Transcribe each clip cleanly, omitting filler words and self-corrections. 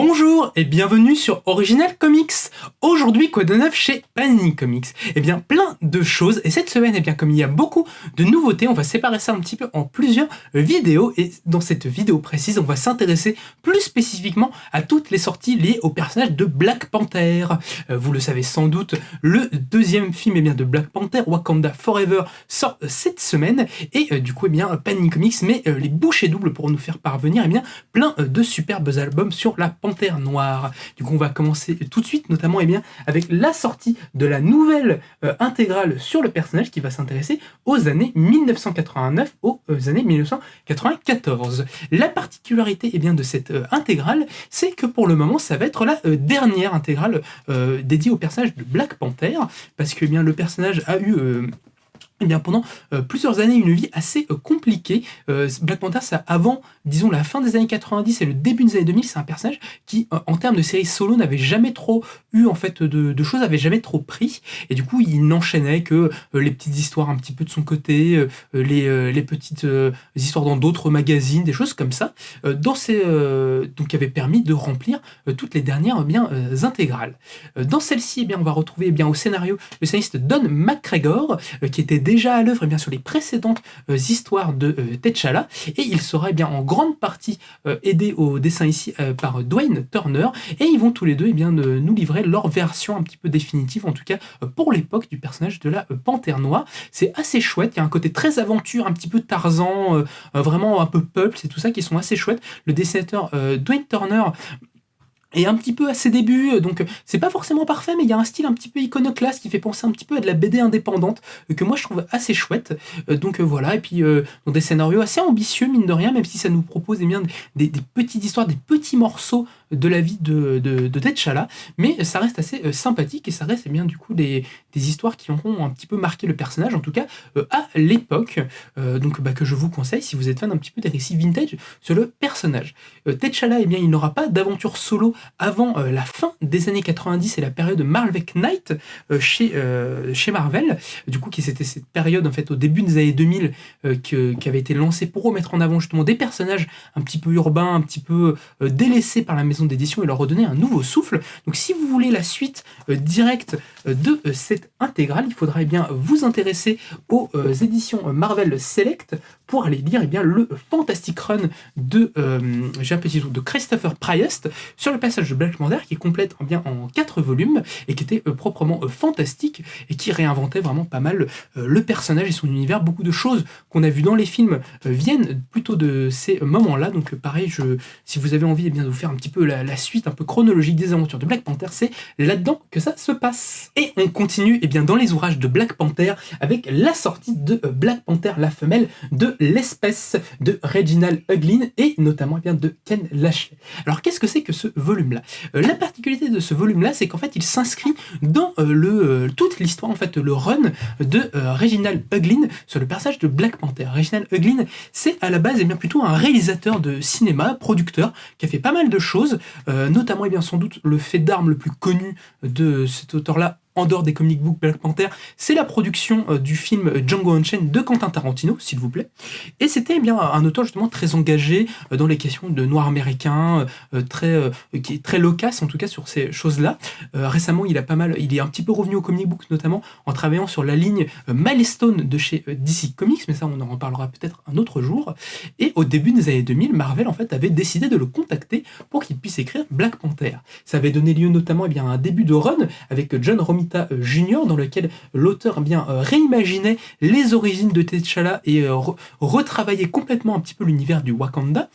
Bonjour et bienvenue sur Original Comics. Aujourd'hui, quoi de neuf chez Panini Comics? Eh bien, plein de choses. Et cette semaine, eh bien, comme il y a beaucoup de nouveautés, on va séparer ça un petit peu en plusieurs vidéos. Et dans cette vidéo précise, on va s'intéresser plus spécifiquement à toutes les sorties liées au personnage de Black Panther. Vous le savez sans doute, le deuxième film eh bien, de Black Panther, Wakanda Forever, sort cette semaine. Et du coup, eh bien, Panini Comics met les bouchées doubles pour nous faire parvenir eh bien, plein de superbes albums sur la Panthère Noire. Du coup, on va commencer tout de suite, notamment eh bien, avec la sortie de la nouvelle intégrale sur le personnage qui va s'intéresser aux années 1989 aux années 1994. La particularité eh bien, de cette intégrale, c'est que pour le moment, ça va être la dernière intégrale dédiée au personnage de Black Panther, parce que eh bien, le personnage a eu... Eh bien, pendant plusieurs années, une vie assez compliquée. Black Panther, ça, avant, disons, la fin des années 90 et le début des années 2000, c'est un personnage qui, en termes de série solo, n'avait jamais trop eu, en fait, de choses, n'avait jamais trop pris. Et du coup, il n'enchaînait que les petites histoires un petit peu de son côté, les petites histoires dans d'autres magazines, des choses comme ça, donc, qui avait permis de remplir toutes les dernières intégrales. Dans celle-ci, eh bien, on va retrouver eh bien, au scénario le scénariste Don McGregor, qui était déjà à l'œuvre sur les précédentes histoires de T'Challa, et il sera bien en grande partie aidé au dessin ici par Dwayne Turner, et ils vont tous les deux nous livrer leur version un petit peu définitive, en tout cas pour l'époque du personnage de la Panthère Noire. C'est assez chouette, il y a un côté très aventure, un petit peu Tarzan, vraiment un peu pulp, c'est tout ça qui sont assez chouettes. Le dessinateur Dwayne Turner et un petit peu à ses débuts, donc c'est pas forcément parfait, mais il y a un style un petit peu iconoclaste qui fait penser un petit peu à de la BD indépendante, que moi je trouve assez chouette, voilà, et puis dans des scénarios assez ambitieux mine de rien, même si ça nous propose des petites histoires, des petits morceaux de la vie de T'Challa, mais ça reste assez sympathique, et ça reste du coup des histoires qui auront un petit peu marqué le personnage, en tout cas à l'époque, que je vous conseille si vous êtes fan un petit peu des récits vintage sur le personnage. T'Challa, il n'aura pas d'aventure solo avant la fin des années 90 et la période Marvel Knight chez Marvel, du coup qui c'était cette période en fait au début des années 2000 qui avait été lancée pour remettre en avant justement des personnages un petit peu urbains, un petit peu délaissés par la maison d'édition et leur redonner un nouveau souffle. Donc si vous voulez la suite directe de cette intégrale, il faudra vous intéresser aux éditions Marvel Select pour aller lire le Fantastic Run de Christopher Priest sur le passage de Black Panther, qui est complète en 4 volumes et qui était proprement fantastique et qui réinventait vraiment pas mal le personnage et son univers. Beaucoup de choses qu'on a vues dans les films viennent plutôt de ces moments-là. Donc pareil, si vous avez envie de vous faire un petit peu la suite un peu chronologique des aventures de Black Panther, c'est là-dedans que ça se passe. Et on continue dans les ouvrages de Black Panther avec la sortie de Black Panther, la femelle de l'espèce de Reginald Hughlin et notamment de Ken Lashley. Alors qu'est-ce que c'est que ce volume-là? La particularité de ce volume-là, c'est qu'en fait, il s'inscrit dans toute l'histoire, en fait, le run de Reginald Hughlin sur le personnage de Black Panther. Reginald Hughlin, c'est à la base plutôt un réalisateur de cinéma, producteur, qui a fait pas mal de choses, notamment sans doute le fait d'armes le plus connu de cet auteur-là, en dehors des comic books Black Panther, c'est la production du film Django Unchained de Quentin Tarantino, s'il vous plaît. Et c'était un auteur justement très engagé dans les questions de noirs américains, qui est très loquace en tout cas sur ces choses-là. Récemment, il est un petit peu revenu aux comic books, notamment en travaillant sur la ligne Milestone de chez DC Comics, mais ça on en reparlera peut-être un autre jour. Et au début des années 2000, Marvel en fait avait décidé de le contacter pour qu'il puisse écrire Black Panther. Ça avait donné lieu notamment à un début de run avec John Romita Jr., dans lequel l'auteur réimaginait les origines de T'Challa et retravaillait complètement un petit peu l'univers du Wakanda,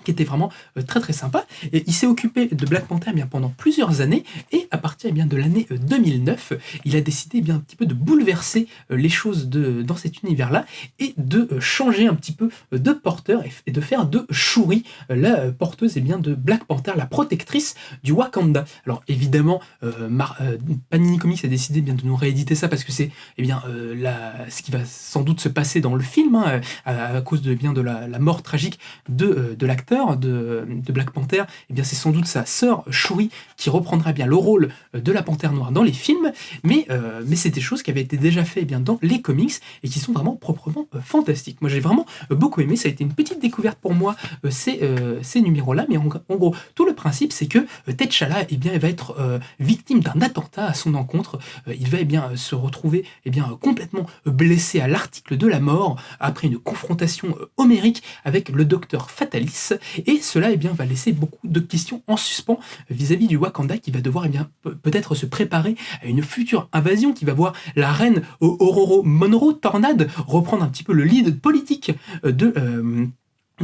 qui était vraiment très très sympa. Et il s'est occupé de Black Panther pendant plusieurs années, et à partir de l'année 2009, il a décidé un petit peu de bouleverser les choses dans cet univers-là, et de changer un petit peu de porteur, et de faire de Shuri la porteuse de Black Panther, la protectrice du Wakanda. Alors évidemment, Panini Comics a décidé de nous rééditer ça, parce que c'est ce qui va sans doute se passer dans le film, à cause de la mort tragique de l'acteur l'acteur de Black Panther, eh bien c'est sans doute sa sœur Shuri qui reprendra bien le rôle de la Panthère Noire dans les films, mais c'est des choses qui avaient été déjà faites eh bien dans les comics et qui sont vraiment proprement fantastiques. Moi j'ai vraiment beaucoup aimé, ça a été une petite découverte pour moi ces numéros-là, mais en gros tout le principe c'est que T'Challa eh bien il va être victime d'un attentat à son encontre, il va eh bien se retrouver eh bien complètement blessé à l'article de la mort après une confrontation homérique avec le docteur Fatalis, et cela eh bien va laisser beaucoup de questions en suspens vis-à-vis du Wakanda qui va devoir eh bien peut-être se préparer à une future invasion qui va voir la reine Ororo Monroe Tornade reprendre un petit peu le lead politique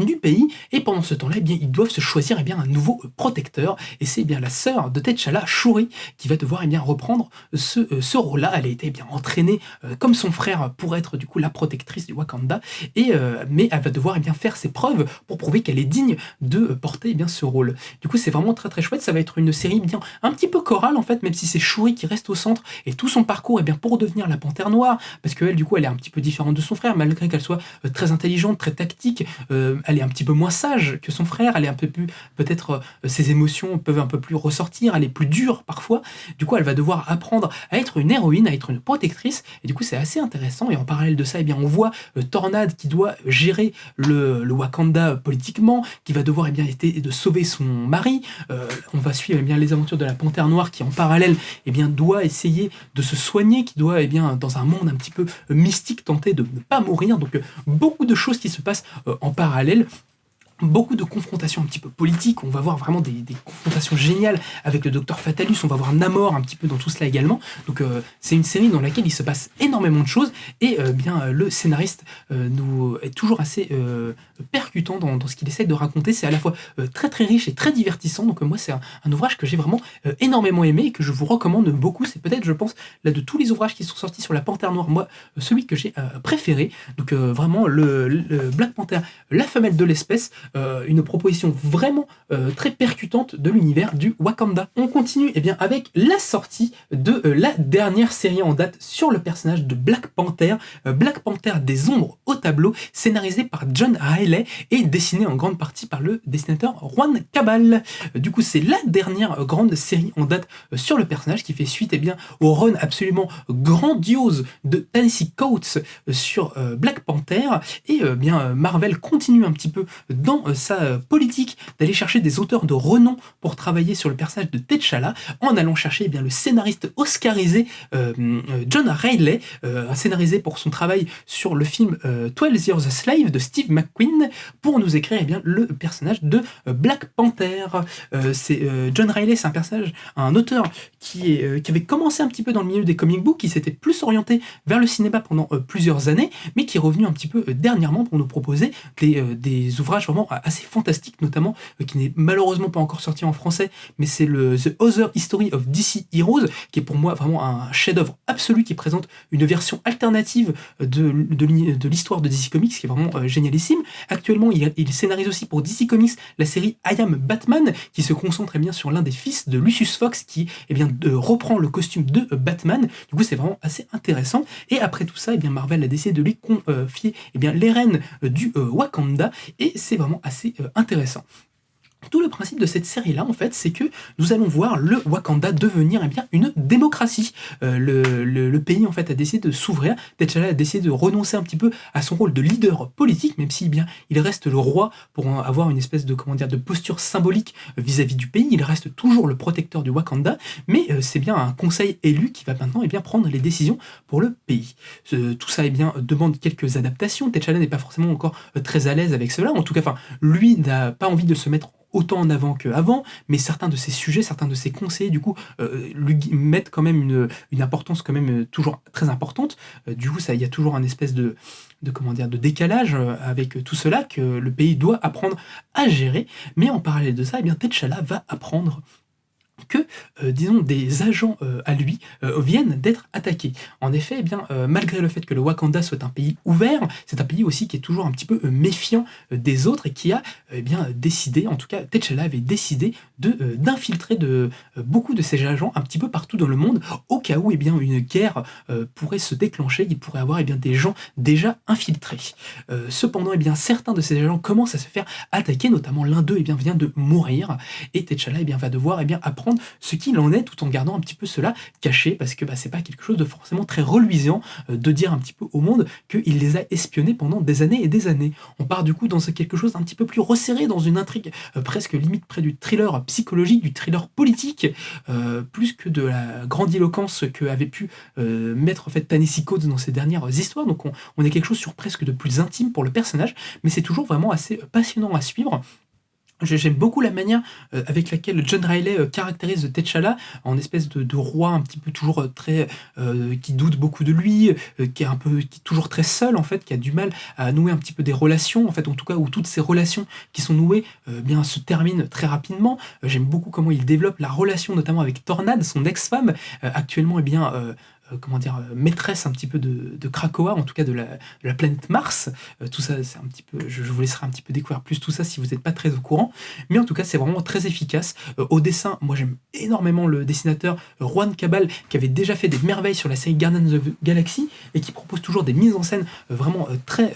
du pays, et pendant ce temps-là, eh bien, ils doivent se choisir eh bien, un nouveau protecteur, et c'est eh bien la sœur de T'Challa, Shuri, qui va devoir eh bien, reprendre ce rôle-là. Elle a été eh bien, entraînée comme son frère pour être du coup la protectrice du Wakanda, mais elle va devoir eh bien, faire ses preuves pour prouver qu'elle est digne de porter eh bien, ce rôle. Du coup, c'est vraiment très très chouette, ça va être une série bien, un petit peu chorale en fait, même si c'est Shuri qui reste au centre, et tout son parcours eh bien, pour devenir la Panthère Noire, parce qu'elle du coup elle est un petit peu différente de son frère, malgré qu'elle soit très intelligente, très tactique, elle est un petit peu moins sage que son frère, elle est un peu plus, peut-être ses émotions peuvent un peu plus ressortir, elle est plus dure parfois, du coup elle va devoir apprendre à être une héroïne, à être une protectrice, et du coup c'est assez intéressant, et en parallèle de ça, eh bien, on voit Tornade qui doit gérer le Wakanda politiquement, qui va devoir eh bien, essayer de sauver son mari, on va suivre eh bien, les aventures de la Panthère Noire qui en parallèle eh bien, doit essayer de se soigner, qui doit eh bien, dans un monde un petit peu mystique tenter de ne pas mourir, donc beaucoup de choses qui se passent en parallèle. Beaucoup de confrontations un petit peu politiques, on va voir vraiment des confrontations géniales avec le docteur Fatalus, on va voir Namor un petit peu dans tout cela également, donc c'est une série dans laquelle il se passe énormément de choses, et bien le scénariste nous est toujours assez percutant dans ce qu'il essaie de raconter, c'est à la fois très très riche et très divertissant, donc moi c'est un ouvrage que j'ai vraiment énormément aimé et que je vous recommande beaucoup, c'est peut-être je pense là de tous les ouvrages qui sont sortis sur la Panthère Noire, moi celui que j'ai préféré, donc vraiment le Black Panther, la femelle de l'espèce, une proposition vraiment très percutante de l'univers du Wakanda. On continue eh bien, avec la sortie de la dernière série en date sur le personnage de Black Panther, Black Panther des ombres au tableau, scénarisé par John Riley et dessiné en grande partie par le dessinateur Juan Cabal. Du coup, c'est la dernière grande série en date sur le personnage qui fait suite eh bien, au run absolument grandiose de Ta-Nehisi Coates sur Black Panther, et bien Marvel continue un petit peu dans sa politique d'aller chercher des auteurs de renom pour travailler sur le personnage de T'Challa, en allant chercher eh bien, le scénariste oscarisé John Riley, scénarisé pour son travail sur le film 12 Years a Slave de Steve McQueen, pour nous écrire eh bien, le personnage de Black Panther. John Riley, c'est un auteur qui avait commencé un petit peu dans le milieu des comic books, qui s'était plus orienté vers le cinéma pendant plusieurs années, mais qui est revenu un petit peu dernièrement pour nous proposer des ouvrages vraiment assez fantastique, notamment qui n'est malheureusement pas encore sorti en français, mais c'est le The Other History of DC Heroes, qui est pour moi vraiment un chef-d'œuvre absolu, qui présente une version alternative de l'histoire de DC Comics, qui est vraiment génialissime. Actuellement, il scénarise aussi pour DC Comics la série I Am Batman, qui se concentre eh bien, sur l'un des fils de Lucius Fox, qui eh bien, reprend le costume de Batman. Du coup, c'est vraiment assez intéressant. Et après tout ça, eh bien, Marvel a décidé de lui confier eh bien, les rênes du Wakanda, et c'est vraiment assez intéressant. Tout le principe de cette série-là, en fait, c'est que nous allons voir le Wakanda devenir eh bien, une démocratie. Le pays, en fait, a décidé de s'ouvrir. T'Challa a décidé de renoncer un petit peu à son rôle de leader politique, même si eh bien, il reste le roi pour avoir une espèce de, de posture symbolique vis-à-vis du pays. Il reste toujours le protecteur du Wakanda, mais c'est bien un conseil élu qui va maintenant eh bien, prendre les décisions pour le pays. Tout ça eh bien, demande quelques adaptations. T'Challa n'est pas forcément encore très à l'aise avec cela. En tout cas, lui n'a pas envie de se mettre autant en avant qu'avant, mais certains de ces sujets, certains de ces conseils, du coup, lui mettent quand même une importance quand même toujours très importante. Du coup, il y a toujours un espèce de décalage avec tout cela que le pays doit apprendre à gérer. Mais en parallèle de ça, eh bien, T'Challa va apprendre que, disons, des agents à lui viennent d'être attaqués. En effet, eh bien, malgré le fait que le Wakanda soit un pays ouvert, c'est un pays aussi qui est toujours un petit peu méfiant des autres, et qui a eh bien, décidé, en tout cas T'Challa avait décidé d'infiltrer beaucoup de ces agents un petit peu partout dans le monde, au cas où une guerre pourrait se déclencher, il pourrait y avoir des gens déjà infiltrés. Cependant, certains de ces agents commencent à se faire attaquer, notamment l'un d'eux vient de mourir, et T'Challa va devoir apprendre ce qu'il en est, tout en gardant un petit peu cela caché, parce que c'est pas quelque chose de forcément très reluisant de dire un petit peu au monde qu'il les a espionnés pendant des années et des années. On part du coup dans quelque chose un petit peu plus resserré, dans une intrigue presque limite près du thriller psychologique, du thriller politique, plus que de la grandiloquence que avait pu mettre en fait Ta-Nehisi Coates dans ses dernières histoires. Donc on est quelque chose sur presque de plus intime pour le personnage, mais c'est toujours vraiment assez passionnant à suivre. J'aime beaucoup la manière avec laquelle John Riley caractérise T'Challa en espèce de roi un petit peu toujours très qui doute beaucoup de lui, qui est toujours très seul en fait, qui a du mal à nouer un petit peu des relations en fait, en tout cas où toutes ces relations qui sont nouées se terminent très rapidement. J'aime beaucoup comment il développe la relation notamment avec Tornade, son ex-femme, actuellement maîtresse un petit peu de Krakoa, en tout cas de la planète Mars. Tout ça, c'est un petit peu, je vous laisserai un petit peu découvrir plus tout ça si vous n'êtes pas très au courant. Mais en tout cas, c'est vraiment très efficace. Au dessin, moi j'aime énormément le dessinateur Juan Cabal, qui avait déjà fait des merveilles sur la série Guardians of the Galaxy et qui propose toujours des mises en scène vraiment très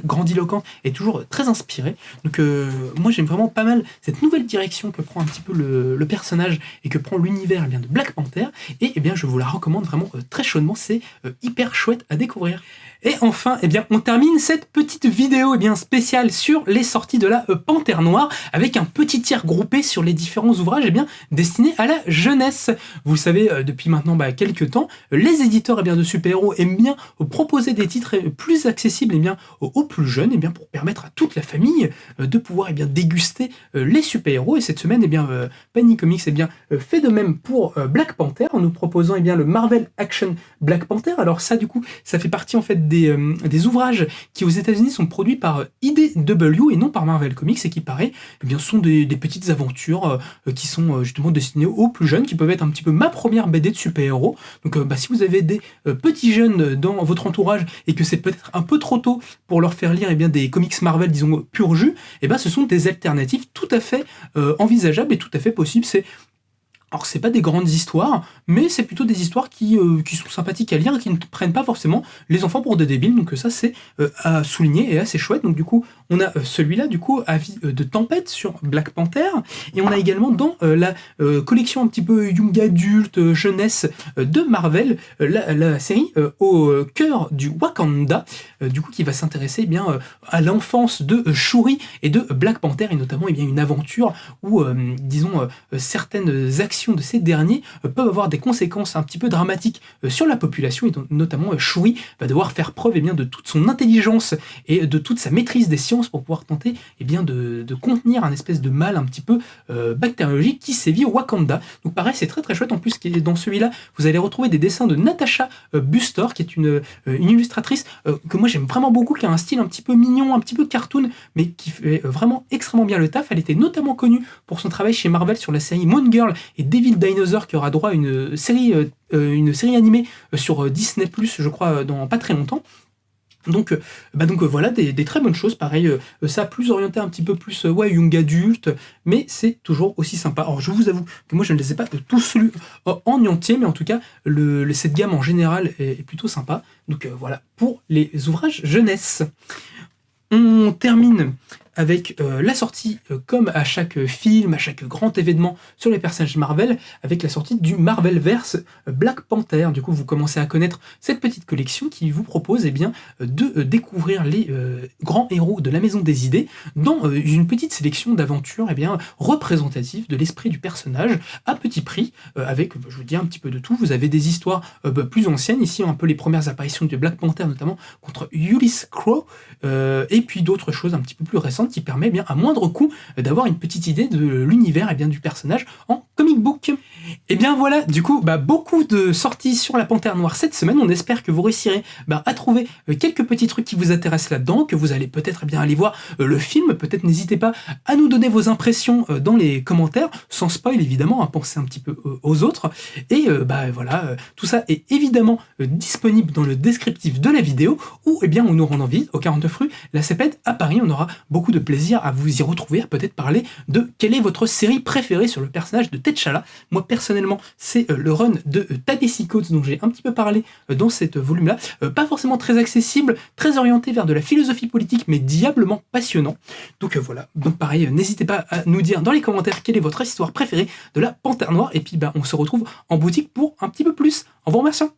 grandiloquentes et toujours très inspirées. Donc moi j'aime vraiment pas mal cette nouvelle direction que prend un petit peu le personnage et que prend l'univers de Black Panther, et je vous la recommande vraiment très chaudement, c'est hyper chouette à découvrir. Et enfin, on termine cette petite vidéo spéciale sur les sorties de la Panthère Noire avec un petit tir groupé sur les différents ouvrages destinés à la jeunesse. Vous le savez, depuis maintenant quelques temps, les éditeurs de super-héros aiment bien proposer des titres plus accessibles aux plus jeunes, pour permettre à toute la famille de pouvoir déguster les super-héros. Et cette semaine, Panini Comics fait de même pour Black Panther en nous proposant le Marvel Action Black Panther. Alors ça, du coup, ça fait partie en fait des ouvrages qui aux États-Unis sont produits par IDW et non par Marvel Comics, et qui paraît sont des petites aventures qui sont justement destinées aux plus jeunes, qui peuvent être un petit peu ma première BD de super-héros. Donc si vous avez des petits jeunes dans votre entourage et que c'est peut-être un peu trop tôt pour leur faire lire des comics Marvel, disons pur jus, ce sont des alternatives tout à fait envisageables et tout à fait possibles. Alors c'est pas des grandes histoires, mais c'est plutôt des histoires qui sont sympathiques à lire et qui ne prennent pas forcément les enfants pour des débiles, donc ça c'est à souligner et assez chouette. Donc du coup on a celui-là, du coup, Avis de Tempête sur Black Panther, et on a également dans la collection un petit peu young adulte, jeunesse de Marvel, la série au cœur du Wakanda, du coup qui va s'intéresser à l'enfance de Shuri et de Black Panther, et notamment une aventure où certaines actions de ces derniers peuvent avoir des conséquences un petit peu dramatiques sur la population, et notamment Shuri va devoir faire preuve de toute son intelligence et de toute sa maîtrise des sciences pour pouvoir tenter de contenir un espèce de mal un petit peu bactériologique qui sévit au Wakanda. Donc pareil, c'est très très chouette. En plus, dans celui-là, vous allez retrouver des dessins de Natasha Buster, qui est une illustratrice que moi j'aime vraiment beaucoup, qui a un style un petit peu mignon, un petit peu cartoon, mais qui fait vraiment extrêmement bien le taf. Elle était notamment connue pour son travail chez Marvel sur la série Moon Girl et Devil Dinosaur, qui aura droit à une série animée sur Disney+, je crois, dans pas très longtemps. Donc voilà, des très bonnes choses, pareil, ça plus orienté un petit peu plus young adulte, mais c'est toujours aussi sympa. Alors je vous avoue que moi je ne les ai pas tous lus en entier, mais en tout cas cette gamme en général est plutôt sympa. Donc voilà pour les ouvrages jeunesse. On termine avec la sortie, comme à chaque film, à chaque grand événement sur les personnages Marvel, avec la sortie du Marvelverse Black Panther. Du coup, vous commencez à connaître cette petite collection qui vous propose de découvrir les grands héros de la Maison des Idées dans une petite sélection d'aventures représentatives de l'esprit du personnage à petit prix, avec, je vous dis, un petit peu de tout. Vous avez des histoires plus anciennes, ici un peu les premières apparitions de Black Panther, notamment contre Ulysses Crow, et puis d'autres choses un petit peu plus récentes qui permet à moindre coût d'avoir une petite idée de l'univers du personnage en comic book. Et bien voilà, du coup, beaucoup de sorties sur la Panthère Noire cette semaine. On espère que vous réussirez à trouver quelques petits trucs qui vous intéressent là-dedans, que vous allez peut-être bien aller voir le film. Peut-être n'hésitez pas à nous donner vos impressions dans les commentaires, sans spoil évidemment, à penser un petit peu aux autres. Et voilà, tout ça est évidemment disponible dans le descriptif de la vidéo, où eh bien on nous rend visite au 49 rue La Cépède à Paris. On aura beaucoup de plaisir à vous y retrouver, à peut-être parler de quelle est votre série préférée sur le personnage de T'Challa. Moi personnellement, c'est le run de Ta-Nehisi Coates dont j'ai un petit peu parlé dans cette volume-là. Pas forcément très accessible, très orienté vers de la philosophie politique, mais diablement passionnant. Donc voilà, donc pareil, n'hésitez pas à nous dire dans les commentaires quelle est votre histoire préférée de la Panthère Noire, et puis on se retrouve en boutique pour un petit peu plus. En vous remerciant.